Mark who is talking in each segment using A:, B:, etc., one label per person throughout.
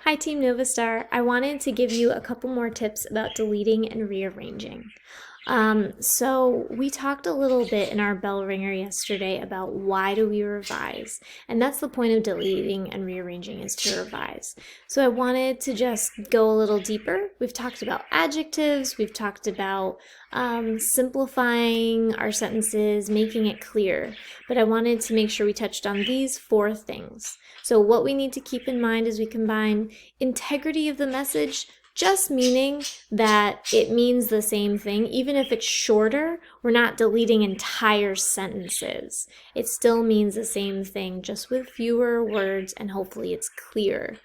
A: Hi Team Novastar. I wanted to give you a couple more tips about deleting and rearranging. So we talked a little bit in our bell ringer yesterday about why do we revise, and that's the point of deleting and rearranging, is to revise. So I wanted to just go a little deeper. We've talked about adjectives, we've talked about simplifying our sentences, making it clear, but I wanted to make sure we touched on these 4 things. So what we need to keep in mind is we combine integrity of the message, just meaning that it means the same thing. Even if it's shorter, we're not deleting entire sentences. It still means the same thing, just with fewer words, and hopefully it's clear.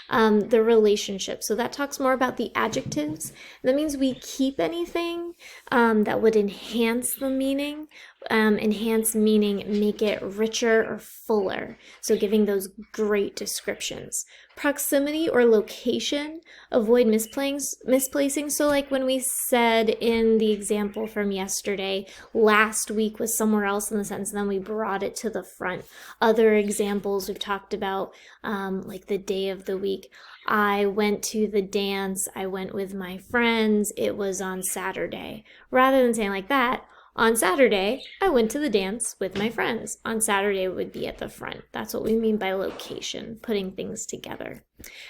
A: The relationship, so that talks more about the adjectives. That means we keep anything that would enhance the meaning. Enhance meaning, make it richer or fuller, so giving those great descriptions. Proximity or location, avoid misplacing. So like when we said in the example from yesterday, last week was somewhere else in the sentence, and then we brought it to the front. Other examples we've talked about, like the day of the week. I went to the dance, I went with my friends, it was on Saturday. Rather than saying like that, on Saturday, I went to the dance with my friends. On Saturday would be at the front. That's what we mean by location, putting things together.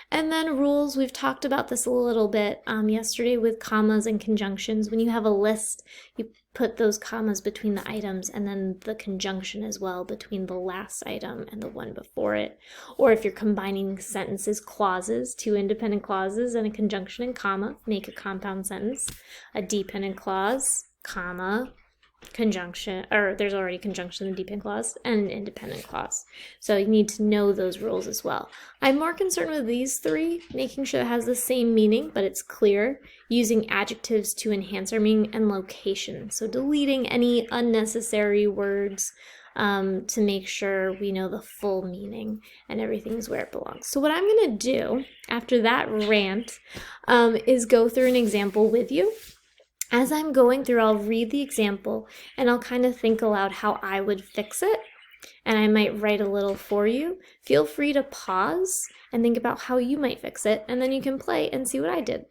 A: And then rules, we've talked about this a little bit yesterday with commas and conjunctions. When you have a list, you put those commas between the items and then the conjunction as well between the last item and the one before it. Or if you're combining sentences, clauses, 2 independent clauses and a conjunction and comma, make a compound sentence. A dependent clause, comma, conjunction, or there's already conjunction in the dependent clause, and an independent clause. So you need to know those rules as well. I'm more concerned with these 3, making sure it has the same meaning, but it's clear, using adjectives to enhance our meaning, and location. So deleting any unnecessary words to make sure we know the full meaning and everything's where it belongs. So what I'm going to do after that rant is go through an example with you. As I'm going through, I'll read the example and I'll kind of think aloud how I would fix it. And I might write a little for you. Feel free to pause and think about how you might fix it, and then you can play and see what I did.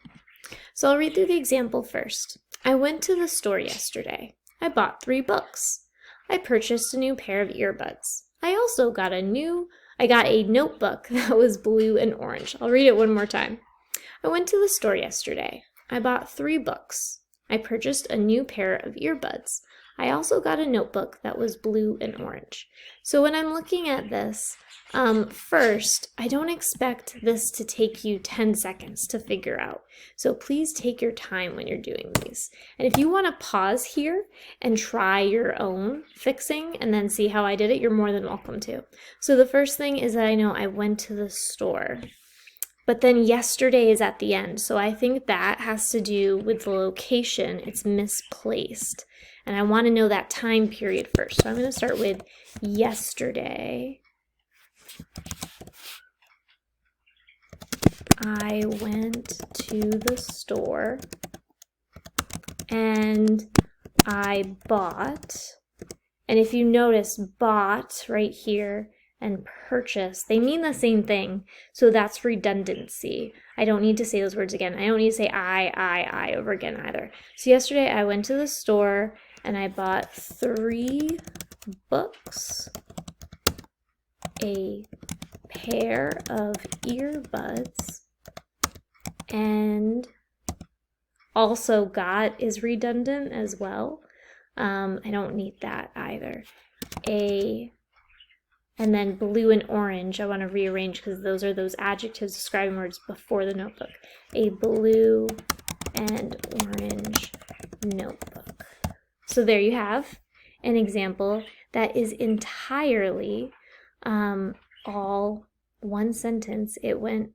A: So I'll read through the example first. I went to the store yesterday. I bought 3 books. I purchased a new pair of earbuds. I also got a notebook that was blue and orange. I'll read it one more time. I went to the store yesterday. I bought 3 books. I purchased a new pair of earbuds. I also got a notebook that was blue and orange. So when I'm looking at this, first, I don't expect this to take you 10 seconds to figure out. So please take your time when you're doing these. And if you want to pause here and try your own fixing and then see how I did it, you're more than welcome to. So the first thing is that I know I went to the store. But then yesterday is at the end, so I think that has to do with the location. It's misplaced. And I want to know that time period first. So I'm going to start with yesterday. I went to the store and I bought, and if you notice, bought right here and purchase, they mean the same thing, so that's redundancy. I don't need to say those words again. I don't need to say I over again either. So yesterday I went to the store and I bought 3 books, a pair of earbuds, and also got is redundant as well. I don't need that either. And then blue and orange, I want to rearrange because those are those adjectives describing words before the notebook. A blue and orange notebook. So there you have an example that is entirely all one sentence. It went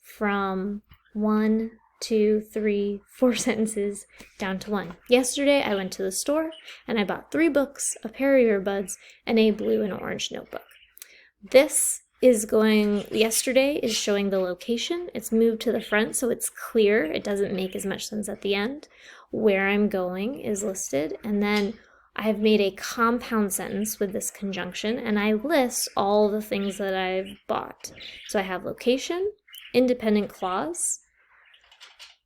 A: from 1, 2, 3, 4 sentences down to 1. Yesterday I went to the store and I bought 3 books, a pair of earbuds, and a blue and orange notebook. This is yesterday is showing the location. It's moved to the front so it's clear. It doesn't make as much sense at the end. Where I'm going is listed, and then I've made a compound sentence with this conjunction, and I list all the things that I've bought. So I have location, independent clause,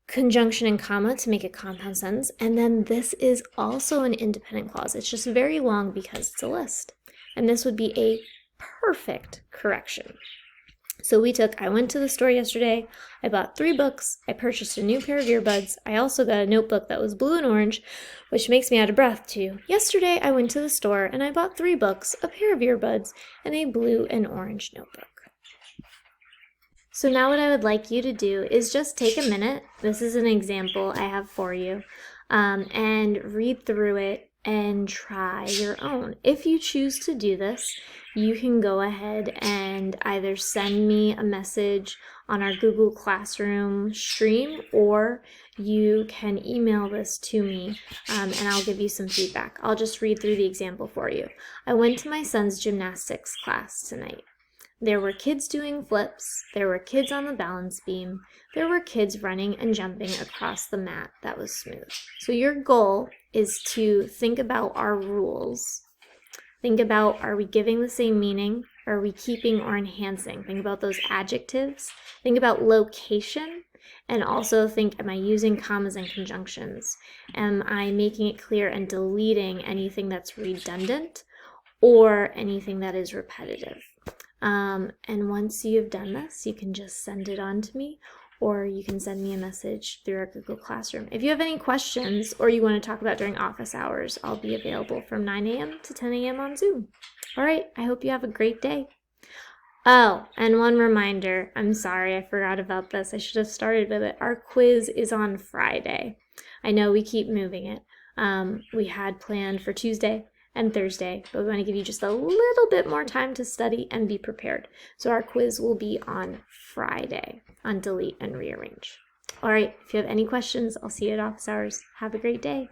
A: conjunction and comma to make a compound sentence, and then this is also an independent clause. It's just very long because it's a list. And this would be a perfect correction. So I went to the store yesterday, I bought 3 books, I purchased a new pair of earbuds, I also got a notebook that was blue and orange, which makes me out of breath too. Yesterday I went to the store and I bought 3 books, a pair of earbuds, and a blue and orange notebook. So now what I would like you to do is just take a minute, this is an example I have for you, and read through it and try your own. If you choose to do this, you can go ahead and either send me a message on our Google Classroom stream, or you can email this to me and I'll give you some feedback. I'll just read through the example for you. I went to my son's gymnastics class tonight. There were kids doing flips, there were kids on the balance beam, there were kids running and jumping across the mat that was smooth. So your goal is to think about our rules. Think about, are we giving the same meaning? Are we keeping or enhancing? Think about those adjectives. Think about location. And also think, am I using commas and conjunctions? Am I making it clear and deleting anything that's redundant or anything that is repetitive? And once you've done this, you can just send it on to me, or you can send me a message through our Google Classroom. If you have any questions or you want to talk about during office hours, I'll be available from 9 a.m. to 10 a.m. on Zoom. All right, I hope you have a great day. Oh, and one reminder, I'm sorry, I forgot about this. I should have started with it. Our quiz is on Friday. I know we keep moving it. We had planned for Tuesday and Thursday, but we want to give you just a little bit more time to study and be prepared. So our quiz will be on Friday on delete and rearrange. All right, if you have any questions, I'll see you at office hours. Have a great day.